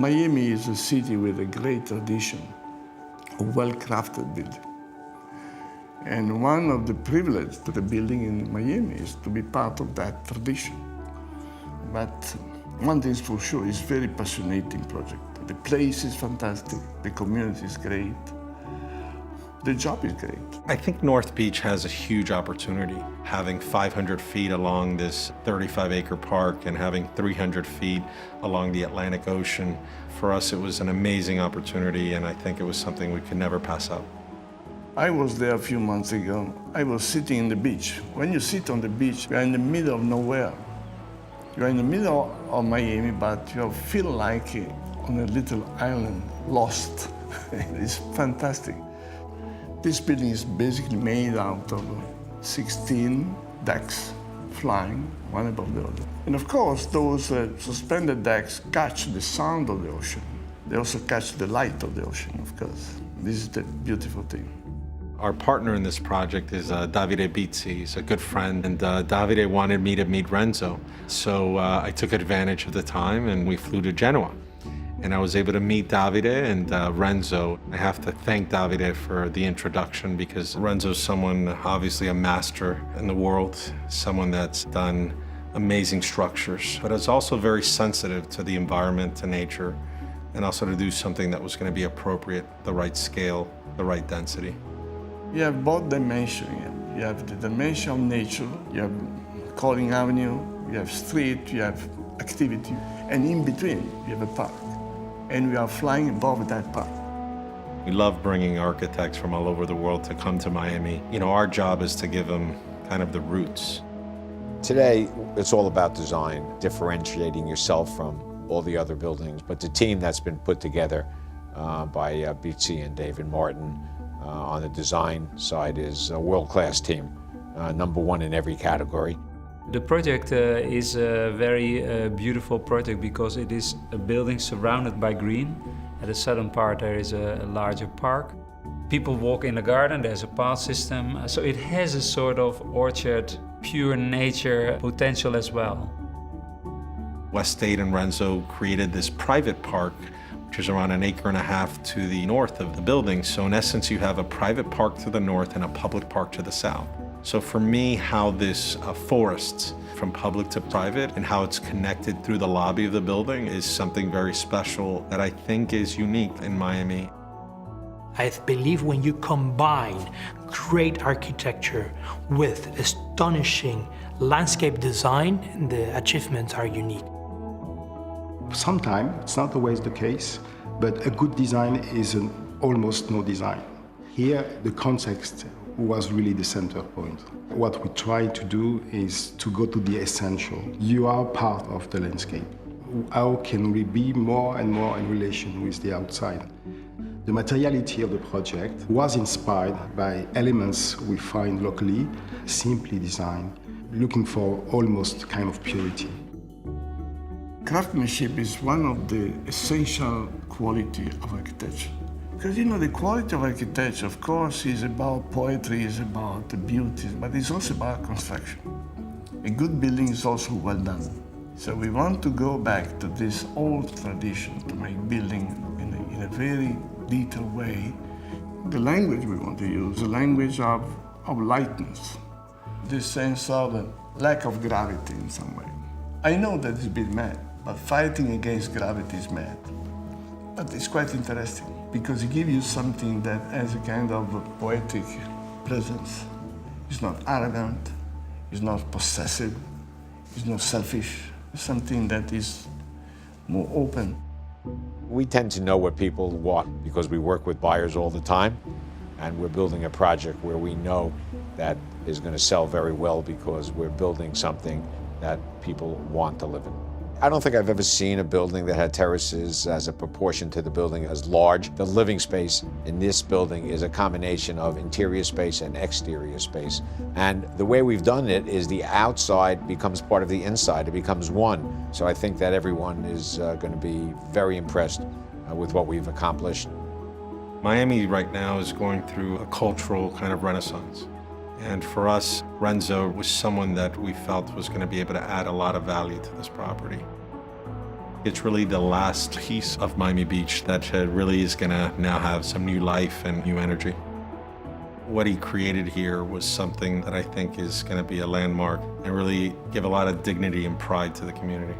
Miami is a city with a great tradition of well-crafted building. And one of the privileges to the building in Miami is to be part of that tradition. But one thing is for sure, it's a very passionate project. The place is fantastic, the community is great, the job is great. I think North Beach has a huge opportunity. Having 500 feet along this 35-acre park and having 300 feet along the Atlantic Ocean, for us it was an amazing opportunity, and I think it was something we could never pass up. I was there a few months ago. I was sitting on the beach. When you sit on the beach, you're in the middle of nowhere. You're in the middle of Miami, but you feel like on a little island, lost. It's fantastic. This building is basically made out of 16 decks flying, one above the other. And of course, those suspended decks catch the sound of the ocean. They also catch the light of the ocean, of course. This is the beautiful thing. Our partner in this project is Davide Bizzi. He's a good friend, and Davide wanted me to meet Renzo. So I took advantage of the time and we flew to Genoa. And I was able to meet Davide and Renzo. I have to thank Davide for the introduction because Renzo's someone, obviously a master in the world, someone that's done amazing structures, but is also very sensitive to the environment and nature, and also to do something that was going to be appropriate, the right scale, the right density. You have both dimensions. You have the dimension of nature, you have Calling Avenue, you have street, you have activity, and in between you have a park. And we are flying above that park. We love bringing architects from all over the world to come to Miami. You know, our job is to give them kind of the roots. Today, it's all about design, differentiating yourself from all the other buildings. But the team that's been put together by Bizzi and David Martin on the design side is a world-class team, #1 in every category. The project is a very beautiful project because it is a building surrounded by green. At the southern part there is a larger park. People walk in the garden, there's a path system. So it has a sort of orchard, pure nature potential as well. West State and Renzo created this private park, which is around 1.5 acres to the north of the building. So in essence, you have a private park to the north and a public park to the south. So for me, how this forest from public to private and how it's connected through the lobby of the building is something very special that I think is unique in Miami. I believe when you combine great architecture with astonishing landscape design, the achievements are unique. Sometimes it's not always the case, but a good design is an almost no design. Here, the context was really the center point. What we try to do is to go to the essential. You are part of the landscape. How can we be more and more in relation with the outside? The materiality of the project was inspired by elements we find locally, simply designed, looking for almost kind of purity. Craftsmanship is one of the essential qualities of architecture. Because you know, the quality of architecture, of course, is about poetry, is about the beauty, but it's also about construction. A good building is also well done. So we want to go back to this old tradition to make building in a very detailed way. The language we want to use, the language of lightness, this sense of a lack of gravity in some way. I know that it's a bit mad, but fighting against gravity is mad. But it's quite interesting, because it gives you something that has a kind of a poetic presence. It's not arrogant, it's not possessive, it's not selfish. It's something that is more open. We tend to know what people want because we work with buyers all the time, and we're building a project where we know that is going to sell very well because we're building something that people want to live in. I don't think I've ever seen a building that had terraces as a proportion to the building as large. The living space in this building is a combination of interior space and exterior space. And the way we've done it is the outside becomes part of the inside. It becomes one. So I think that everyone is going to be very impressed with what we've accomplished. Miami right now is going through a cultural kind of renaissance. And for us, Renzo was someone that we felt was going to be able to add a lot of value to this property. It's really the last piece of Miami Beach that really is going to now have some new life and new energy. What he created here was something that I think is going to be a landmark and really give a lot of dignity and pride to the community.